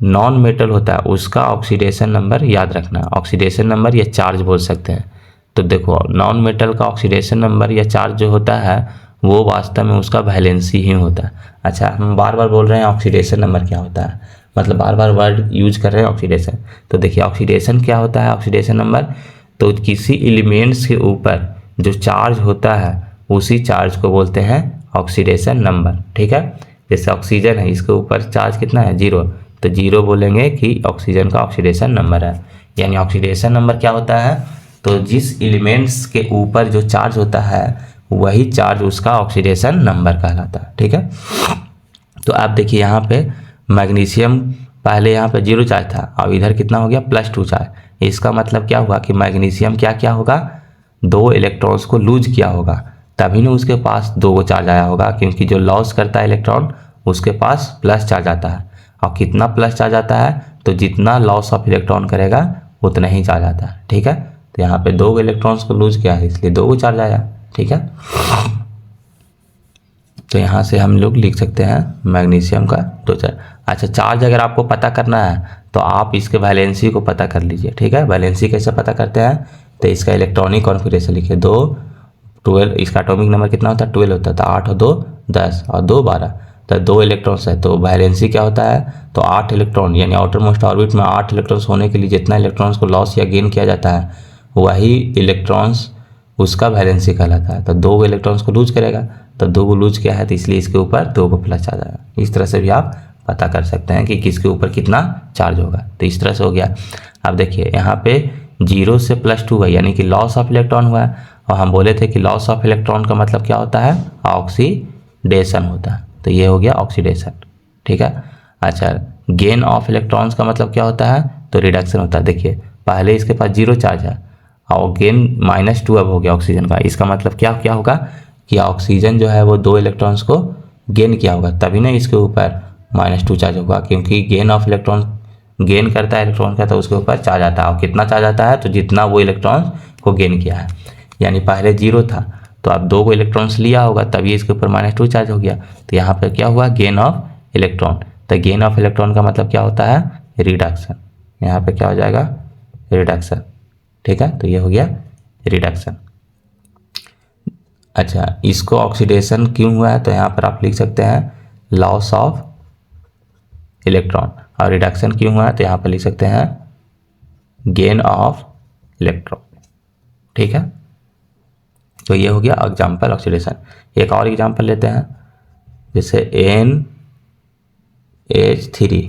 नॉन मेटल होता है उसका ऑक्सीडेशन नंबर याद रखना। ऑक्सीडेशन नंबर या चार्ज बोल सकते हैं। तो देखो, नॉन मेटल का ऑक्सीडेशन नंबर या चार्ज जो होता है वो वास्तव में उसका वैलेंसी ही होता है। अच्छा, हम बार बार बोल रहे हैं ऑक्सीडेशन नंबर क्या होता है, मतलब बार बार वर्ड यूज कर रहे हैं ऑक्सीडेशन। तो देखिए, ऑक्सीडेशन क्या होता है? ऑक्सीडेशन नंबर, तो किसी एलिमेंट्स के ऊपर जो चार्ज होता है उसी चार्ज को बोलते हैं ऑक्सीडेशन नंबर। ठीक है, जैसे ऑक्सीजन है, इसके ऊपर चार्ज कितना है? जीरो, तो जीरो बोलेंगे कि ऑक्सीजन का ऑक्सीडेशन नंबर है। यानी ऑक्सीडेशन नंबर क्या होता है? तो जिस एलिमेंट्स के ऊपर जो चार्ज होता है वही चार्ज उसका ऑक्सीडेशन नंबर कहलाता है। ठीक है, तो आप देखिए यहाँ पे मैग्नीशियम पहले यहाँ पे जीरो चार्ज था, अब इधर कितना हो गया? +2 चार्ज। इसका मतलब क्या हुआ कि मैग्नीशियम क्या क्या होगा? 2 इलेक्ट्रॉन्स को लूज किया होगा, तभी ना उसके पास 2 चार्ज आया होगा। क्योंकि जो लॉस करता है इलेक्ट्रॉन उसके पास प्लस चार्ज आता है, और कितना प्लस चार्ज आता है? तो जितना लॉस ऑफ इलेक्ट्रॉन करेगा उतना ही चार्ज आता है। ठीक है, तो यहाँ पे 2 इलेक्ट्रॉन्स को लूज किया है इसलिए 2 चार्ज आया। ठीक है, तो यहाँ से हम लोग लिख सकते हैं मैग्नीशियम का 2 चार्ज। अच्छा, चार्ज अगर आपको पता करना है तो आप इसके वैलेंसी को पता कर लीजिए। ठीक है, वैलेंसी कैसे पता करते हैं? तो इसका इलेक्ट्रॉनिक कॉन्फ़िगरेशन लिखिए, 2 12, इसका एटॉमिक नंबर कितना होता है 12 होता है, तो 8 और 2 10 और 2 12, तो 2 इलेक्ट्रॉन्स है, तो वैलेंसी क्या होता है, तो 8 इलेक्ट्रॉन, यानी आउटर मोस्ट ऑर्बिट में 8 इलेक्ट्रॉन्स होने के लिए जितना इलेक्ट्रॉन्स को लॉस या गेन किया जाता है वही इलेक्ट्रॉन्स उसका वैलेंसी कहलाता है। तो 2 इलेक्ट्रॉन्स को लूज करेगा, तो 2 को लूज किया है तो इसलिए इसके ऊपर 2 को प्लस आ जाएगा। इस तरह से भी आप पता कर सकते हैं कि किसके ऊपर कितना चार्ज होगा। तो इस तरह से हो गया। अब देखिए यहाँ पे 0 से +2 हुआ, यानी कि लॉस ऑफ इलेक्ट्रॉन हुआ है, और हम बोले थे कि लॉस ऑफ इलेक्ट्रॉन का मतलब क्या होता है, ऑक्सीडेशन होता है। तो ये हो गया ऑक्सीडेशन, ठीक है। अच्छा, गेन ऑफ इलेक्ट्रॉन्स का मतलब क्या होता है, तो रिडक्शन होता है। देखिए पहले इसके पास 0 चार्ज है और गेन -2 अब हो गया ऑक्सीजन का, इसका मतलब क्या क्या होगा कि ऑक्सीजन जो है वो 2 इलेक्ट्रॉन्स को गेन किया होगा, तभी ना इसके ऊपर -2 चार्ज होगा, क्योंकि गेन ऑफ इलेक्ट्रॉन गेन करता है इलेक्ट्रॉन का, तो उसके ऊपर चार्ज आता है, और कितना चार्ज आता है, तो जितना वो इलेक्ट्रॉन को गेन किया है। यानी पहले 0 था तो अब 2 को इलेक्ट्रॉन्स लिया होगा तभी इसके ऊपर -2 चार्ज हो गया। तो यहाँ पर क्या हुआ, गेन ऑफ इलेक्ट्रॉन। तो गेन ऑफ इलेक्ट्रॉन का मतलब क्या होता है, रिडक्शन। यहाँ पे क्या हो जाएगा, रिडक्शन, ठीक है। तो ये हो गया रिडक्शन। अच्छा, इसको ऑक्सीडेशन क्यों हुआ है, तो यहाँ पर आप लिख सकते हैं लॉस ऑफ इलेक्ट्रॉन, और रिडक्शन क्यों हुआ है तो यहाँ पर लिख सकते हैं गेन ऑफ इलेक्ट्रॉन, ठीक है। तो ये हो गया एग्जाम्पल ऑक्सीडेशन। एक और एग्जाम्पल लेते हैं, जैसे NH3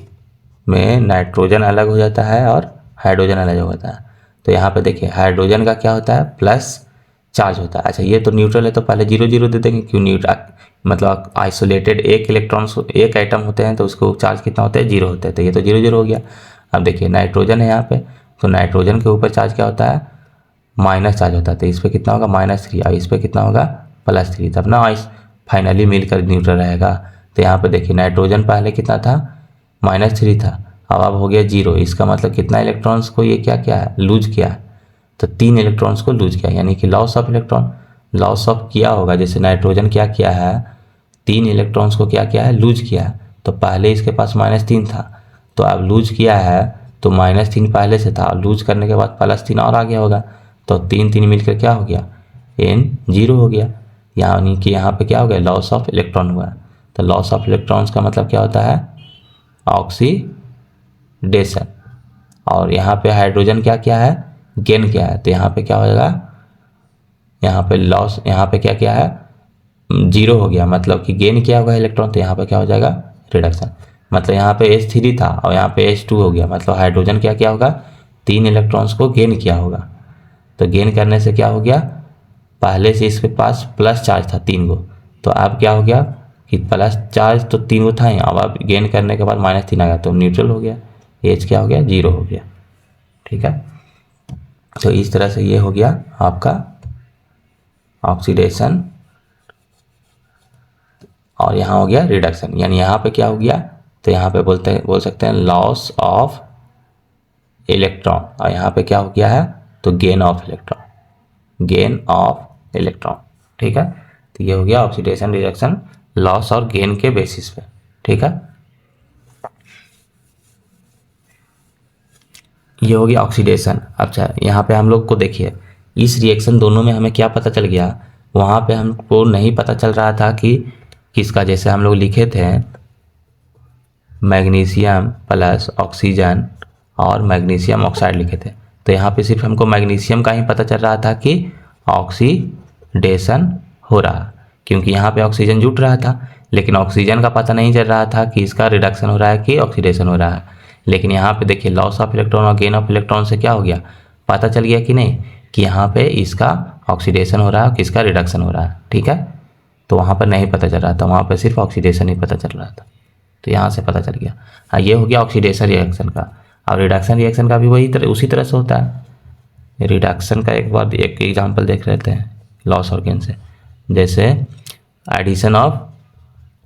में नाइट्रोजन अलग हो जाता है और हाइड्रोजन अलग हो जाता है। तो यहाँ पे देखिए हाइड्रोजन का क्या होता है, प्लस चार्ज होता है। अच्छा, ये तो न्यूट्रल है तो पहले 0 0 दे देंगे, क्यों, न्यूट्रल मतलब आइसोलेटेड एक इलेक्ट्रॉन्स एक आइटम होते हैं तो उसको चार्ज कितना होता है, 0 होता है, तो ये तो 0 0 हो गया। अब देखिए नाइट्रोजन है यहाँ पे, तो नाइट्रोजन के ऊपर चार्ज क्या होता है, माइनस चार्ज होता है, तो इस पर कितना होगा -3, और इस पर कितना होगा +3, तब ना फाइनली मिलकर न्यूट्रल रहेगा। तो यहाँ पे देखिए नाइट्रोजन पहले कितना था, -3 था, अब हो गया 0। इसका मतलब कितना इलेक्ट्रॉन्स को ये क्या किया है, लूज किया है, तो 3 इलेक्ट्रॉन्स को लूज किया, यानी कि loss of electron. Loss of किया होगा, जैसे नाइट्रोजन क्या किया है, 3 इलेक्ट्रॉन्स को क्या किया है, लूज किया है। तो पहले इसके पास -3 था, तो अब लूज किया है तो -3 पहले से था, लूज करने के बाद +3 और आ गया होगा, तो 3 3 मिलकर क्या हो गया, N0 हो गया, यानी कि यहाँ पे क्या हो गया, लॉस ऑफ इलेक्ट्रॉन हुआ। तो लॉस ऑफ इलेक्ट्रॉन्स का मतलब क्या होता है, ऑक्सीडेशन। और यहाँ पे हाइड्रोजन क्या किया है, गेन किया है, तो यहाँ पे क्या हो जाएगा, यहाँ पे लॉस, यहाँ पे क्या किया है, 0 हो गया, मतलब कि गेन किया होगा इलेक्ट्रॉन, तो यहाँ पे क्या हो जाएगा, रिडक्शन। मतलब यहाँ पे H3 था और यहाँ पे H2 हो गया, मतलब हाइड्रोजन क्या किया होगा, 3 इलेक्ट्रॉन्स को गेन किया होगा। तो गेन करने से क्या हो गया, पहले से इसके पास प्लस चार्ज था 3 को, तो अब क्या हो गया कि प्लस चार्ज तो 3 को था ही, अब गेन करने के बाद -3 आ गया, तो न्यूट्रल हो गया, एच क्या हो गया, 0 हो गया, ठीक है। तो इस तरह से ये हो गया आपका ऑक्सीडेशन, और यहाँ हो गया रिडक्शन। यानी यहाँ पे क्या हो गया, तो यहाँ पे बोल सकते हैं लॉस ऑफ इलेक्ट्रॉन, और यहाँ पे क्या हो गया है, तो gain of electron, gain of electron, ठीक है। तो ये हो गया ऑक्सीडेशन, रिडक्शन, लॉस और गेन के बेसिस पे, ठीक है। ये हो गया ऑक्सीडेशन। अच्छा, यहाँ पे हम लोग को देखिए इस रिएक्शन दोनों में हमें क्या पता चल गया, वहाँ पे हमको नहीं पता चल रहा था कि किसका, जैसे हम लोग लिखे थे मैग्नीशियम प्लस ऑक्सीजन और मैग्नीशियम ऑक्साइड लिखे थे, तो यहाँ पे सिर्फ हमको मैग्नीशियम का ही पता चल रहा था कि ऑक्सीडेशन हो रहा, क्योंकि यहाँ पे ऑक्सीजन जुट रहा था, लेकिन ऑक्सीजन का पता नहीं चल रहा था कि इसका रिडक्शन हो रहा है कि ऑक्सीडेशन हो रहा है। लेकिन यहाँ पे देखिए लॉस ऑफ इलेक्ट्रॉन और गेन ऑफ इलेक्ट्रॉन से क्या हो गया, पता चल गया कि नहीं, कि यहाँ पे इसका ऑक्सीडेशन हो रहा है, किसका रिडक्शन हो रहा है, ठीक है। तो वहाँ पर नहीं पता चल रहा था, वहाँ पर सिर्फ ऑक्सीडेशन ही पता चल रहा था, तो यहाँ से पता चल गया। हाँ, ये हो गया ऑक्सीडेशन रिएक्शन का। और रिडक्शन रिएक्शन का भी उसी तरह से होता है। रिडक्शन का एक एग्जाम्पल देख लेते हैं लॉस और गेन से, जैसे एडिशन ऑफ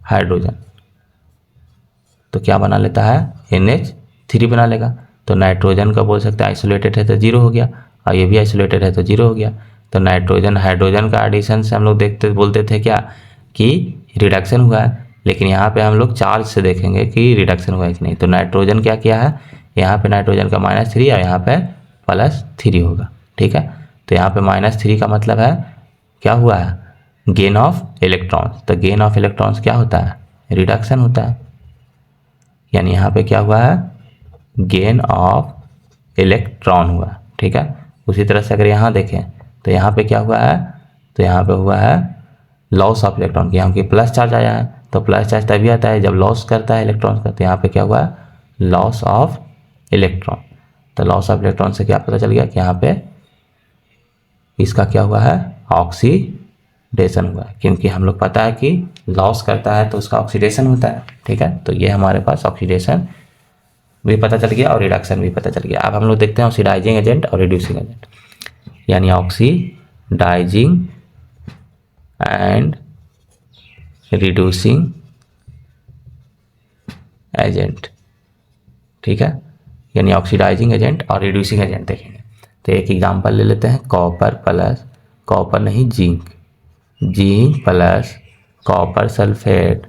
हाइड्रोजन, तो क्या बना लेता है, NH3 बना लेगा। तो नाइट्रोजन का बोल सकते हैं आइसोलेटेड है तो 0 हो गया, और ये भी आइसोलेटेड है तो 0 हो गया। तो नाइट्रोजन हाइड्रोजन का एडिशन से हम लोग बोलते थे क्या, कि रिडक्शन हुआ है, लेकिन यहाँ पे हम लोग चार्ज से देखेंगे कि रिडक्शन हुआ है कि नहीं। तो नाइट्रोजन क्या किया है, यहाँ पे नाइट्रोजन का -3 और यहाँ पे +3 होगा, ठीक है। तो यहाँ पे -3 का मतलब है क्या हुआ है, गेन ऑफ इलेक्ट्रॉन्स। तो गेन ऑफ इलेक्ट्रॉन्स क्या होता है, रिडक्शन होता है, यानी यहाँ पे क्या हुआ है, गेन ऑफ इलेक्ट्रॉन हुआ। ठीक है, उसी तरह से अगर यहाँ देखें तो यहाँ पे क्या हुआ है, तो यहाँ पे हुआ है लॉस ऑफ इलेक्ट्रॉन, यहाँ पे प्लस चार्ज आया है, तो प्लस चार्ज तभी आता है जब लॉस करता है इलेक्ट्रॉन का, तो यहाँ पे क्या हुआ है, लॉस ऑफ इलेक्ट्रॉन। तो लॉस ऑफ इलेक्ट्रॉन से क्या पता चल गया कि यहाँ पे इसका क्या हुआ है, ऑक्सीडेशन हुआ है, क्योंकि हम लोग पता है कि लॉस करता है तो उसका ऑक्सीडेशन होता है। ठीक है, तो ये हमारे पास ऑक्सीडेशन भी पता चल गया और रिडक्शन भी पता चल गया। अब हम लोग देखते हैं ऑक्सीडाइजिंग एजेंट और रिड्यूसिंग एजेंट, यानी ऑक्सीडाइजिंग एंड रिड्यूसिंग एजेंट। ठीक है, यानी ऑक्सीडाइजिंग एजेंट और रिड्यूसिंग एजेंट देखेंगे। तो एक एग्जांपल ले लेते हैं, कॉपर प्लस, कॉपर नहीं zinc, zinc plus copper sulphate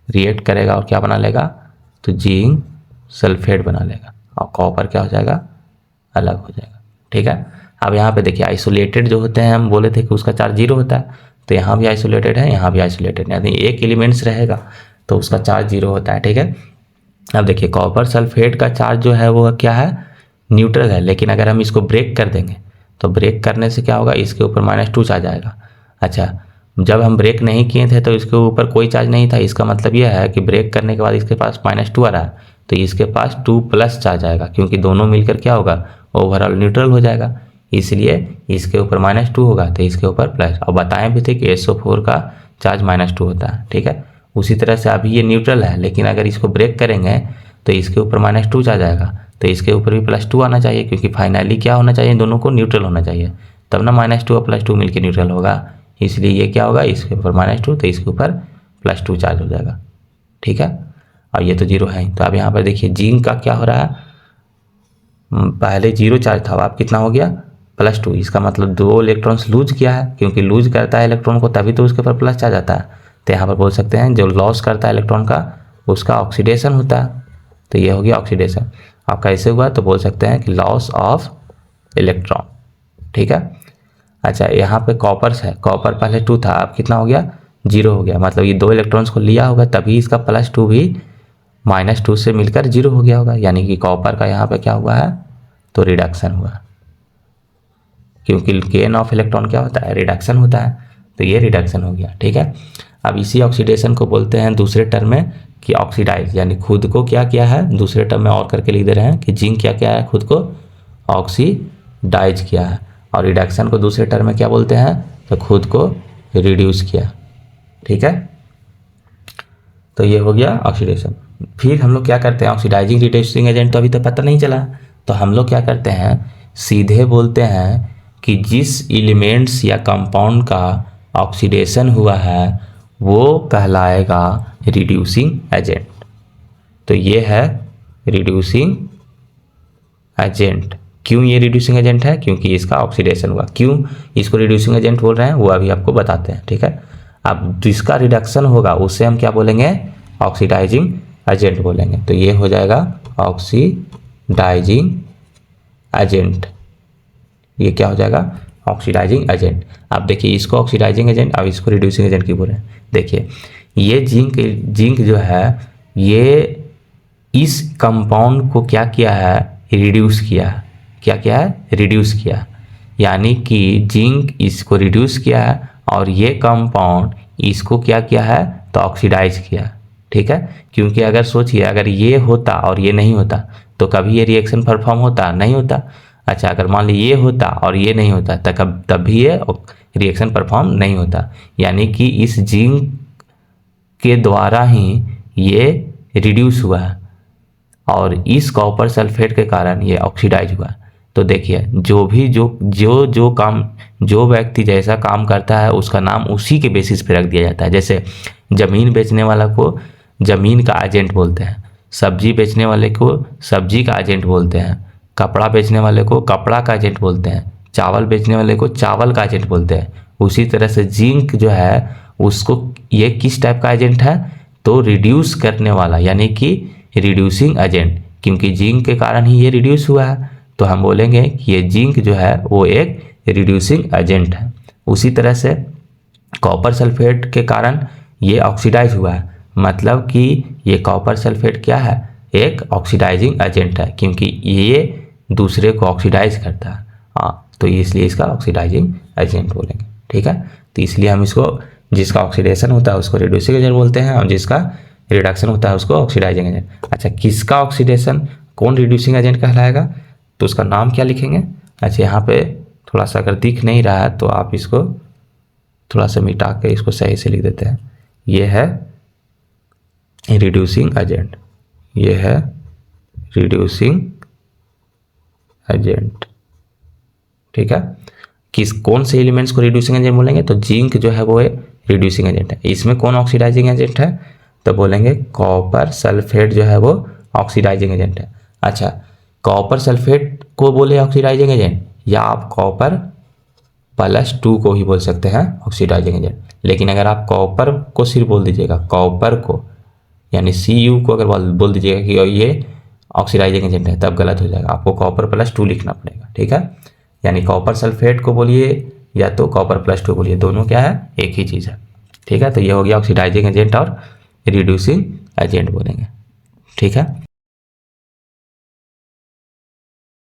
react करेगा और क्या बना लेगा, तो जिंक सल्फेट बना लेगा और कॉपर क्या हो जाएगा, अलग हो जाएगा। ठीक है, अब यहाँ पे देखिए आइसोलेटेड जो होते हैं, हम बोले थे कि उसका चार्ज जीरो होता है, तो यहाँ भी आइसोलेटेड है, यहाँ भी आइसोलेटेड, यानी एक एलिमेंट्स रहेगा तो उसका चार्ज जीरो होता है। ठीक है, अब देखिए कॉपर सल्फेट का चार्ज जो है वो क्या है, न्यूट्रल है, लेकिन अगर हम इसको ब्रेक कर देंगे तो ब्रेक करने से क्या होगा, इसके ऊपर -2 चार्ज आएगा। अच्छा, जब हम ब्रेक नहीं किए थे तो इसके ऊपर कोई चार्ज नहीं था, इसका मतलब यह है कि ब्रेक करने के बाद इसके पास -2 आ रहा है, तो इसके पास 2+ चार्ज आएगा, क्योंकि दोनों मिलकर क्या होगा, ओवरऑल न्यूट्रल हो जाएगा, इसलिए इसके ऊपर -2 होगा तो इसके ऊपर प्लस। और बताएं भी थे कि SO4 का चार्ज -2 होता है। ठीक है, उसी तरह से अभी ये न्यूट्रल है, लेकिन अगर इसको ब्रेक करेंगे तो इसके ऊपर -2 चार्ज आएगा, तो इसके ऊपर भी +2 आना चाहिए, क्योंकि फाइनली क्या होना चाहिए, दोनों को न्यूट्रल होना चाहिए, तब ना -2 और +2 मिलकर न्यूट्रल होगा। इसलिए ये क्या होगा, इसके ऊपर -2 तो इसके ऊपर +2 चार्ज हो जाएगा। ठीक है, और ये तो जीरो है। तो अब यहाँ पर देखिए जिंक का क्या हो रहा है, पहले जीरो चार्ज था, अब कितना हो गया, +2। इसका मतलब 2 इलेक्ट्रॉन्स लूज किया है, क्योंकि लूज करता है इलेक्ट्रॉन को तभी तो उसके ऊपर प्लस चार्ज आता है। तो यहाँ पर बोल सकते हैं जो लॉस करता है इलेक्ट्रॉन का उसका ऑक्सीडेशन होता है, तो ये हो गया ऑक्सीडेशन। अब कैसे हुआ, तो बोल सकते हैं कि लॉस ऑफ इलेक्ट्रॉन। ठीक है, अच्छा यहाँ पे कॉपर है, कॉपर पहले 2 था, अब कितना हो गया, 0 हो गया, मतलब ये 2 इलेक्ट्रॉन्स को लिया होगा तभी इसका +2 भी -2 से मिलकर 0 हो गया होगा, यानी कि कॉपर का यहाँ पे क्या हुआ है, तो रिडक्शन हुआ, क्योंकि गेन ऑफ इलेक्ट्रॉन क्या होता है, रिडक्शन होता है, तो ये रिडक्शन हो गया। ठीक है, अब इसी ऑक्सीडेशन को बोलते हैं दूसरे टर्म में कि ऑक्सीडाइज, यानी खुद को क्या किया है, दूसरे टर्म में और करके लिख दे रहे हैं कि जिंक क्या किया है, खुद को ऑक्सीडाइज किया है, और रिडक्शन को दूसरे टर्म में क्या बोलते हैं, तो खुद को रिड्यूस किया। ठीक है, तो ये हो गया ऑक्सीडेशन। फिर हम लोग क्या करते हैं, ऑक्सीडाइजिंग रिड्यूसिंग एजेंट तो अभी तो पता नहीं चला, तो हम लोग क्या करते हैं, सीधे बोलते हैं कि जिस एलिमेंट्स या कंपाउंड का ऑक्सीडेशन हुआ है वो कहलाएगा रिड्यूसिंग एजेंट। तो ये है रिड्यूसिंग एजेंट। क्यों ये रिड्यूसिंग एजेंट है, क्योंकि इसका ऑक्सीडेशन हुआ। क्यों इसको रिड्यूसिंग एजेंट बोल रहे हैं वो अभी आपको बताते हैं। ठीक है, अब जिसका रिडक्शन होगा उससे हम क्या बोलेंगे, ऑक्सीडाइजिंग एजेंट बोलेंगे। तो ये हो जाएगा ऑक्सीडाइजिंग एजेंट, ये क्या हो जाएगा, ऑक्सीडाइजिंग एजेंट। अब देखिए इसको ऑक्सीडाइजिंग एजेंट, अब इसको रिड्यूसिंग एजेंट क्यों बोल रहे हैं। देखिए ये जिंक जो है ये इस कंपाउंड को क्या किया है, रिड्यूस किया है। क्या किया है, रिड्यूस किया, यानी कि जिंक इसको रिड्यूस किया है और ये कंपाउंड इसको क्या किया है, तो ऑक्सीडाइज किया। ठीक है, क्योंकि अगर सोचिए अगर ये होता और ये नहीं होता तो कभी ये रिएक्शन परफॉर्म होता, नहीं होता। अच्छा, अगर मान लीजिए ये होता और ये नहीं होता तब भी ये रिएक्शन परफॉर्म नहीं होता, यानी कि इस जिंक के द्वारा ही ये रिड्यूस हुआ है और इस कॉपर सल्फेट के कारण ये ऑक्सीडाइज हुआ। तो देखिए जो व्यक्ति जैसा काम करता है उसका नाम उसी के बेसिस पे रख दिया जाता है। जैसे ज़मीन बेचने वाला को ज़मीन का एजेंट बोलते हैं, सब्जी बेचने वाले को सब्जी का एजेंट बोलते हैं, कपड़ा बेचने वाले को कपड़ा का एजेंट बोलते हैं, चावल बेचने वाले को चावल का एजेंट बोलते हैं। उसी तरह से जिंक जो है उसको ये किस टाइप का एजेंट है, तो रिड्यूस करने वाला, यानी कि रिड्यूसिंग एजेंट, क्योंकि जिंक के कारण ही ये रिड्यूस हुआ है तो हम बोलेंगे कि ये जिंक जो है वो एक रिड्यूसिंग एजेंट है। उसी तरह से कॉपर सल्फेट के कारण ये ऑक्सीडाइज हुआ है, मतलब कि ये कॉपर सल्फेट क्या है, एक ऑक्सीडाइजिंग एजेंट है, क्योंकि ये दूसरे को ऑक्सीडाइज करता है। हाँ, तो इसलिए इसका ऑक्सीडाइजिंग एजेंट बोलेंगे। ठीक है, तो इसलिए हम इसको, जिसका ऑक्सीडेशन होता है उसको रिड्यूसिंग एजेंट बोलते हैं, और जिसका रिडक्शन होता है उसको ऑक्सीडाइजिंग एजेंट। अच्छा, किसका ऑक्सीडेशन कौन रिड्यूसिंग एजेंट कहलाएगा, तो उसका नाम क्या लिखेंगे। अच्छा, यहाँ पे थोड़ा सा अगर दिख नहीं रहा है तो आप इसको थोड़ा सा मिटा के इसको सही से लिख देते हैं। ये है रिड्यूसिंग एजेंट, ये है रिड्यूसिंग एजेंट। ठीक है, किस कौन से एलिमेंट्स को रिड्यूसिंग एजेंट बोलेंगे, तो जिंक जो है वो रिड्यूसिंग एजेंट है। इसमें कौन ऑक्सीडाइजिंग एजेंट है, तो बोलेंगे कॉपर सल्फेट जो है वो ऑक्सीडाइजिंग एजेंट है। अच्छा, कॉपर सल्फेट को बोले ऑक्सीडाइजिंग एजेंट, या आप कॉपर +2 को ही बोल सकते हैं ऑक्सीडाइजिंग एजेंट। लेकिन अगर आप कॉपर को सिर्फ बोल दीजिएगा, कॉपर को यानी Cu को अगर बोल दीजिएगा कि ये ऑक्सीडाइजिंग एजेंट है, तब गलत हो जाएगा, आपको कॉपर +2 लिखना पड़ेगा। ठीक है, यानी कॉपर सल्फेट को बोलिए या तो कॉपर +2 बोलिए, दोनों क्या है, एक ही चीज़ है। ठीक है, तो ये हो गया ऑक्सीडाइजिंग एजेंट और रिड्यूसिंग एजेंट बोलेंगे। ठीक है।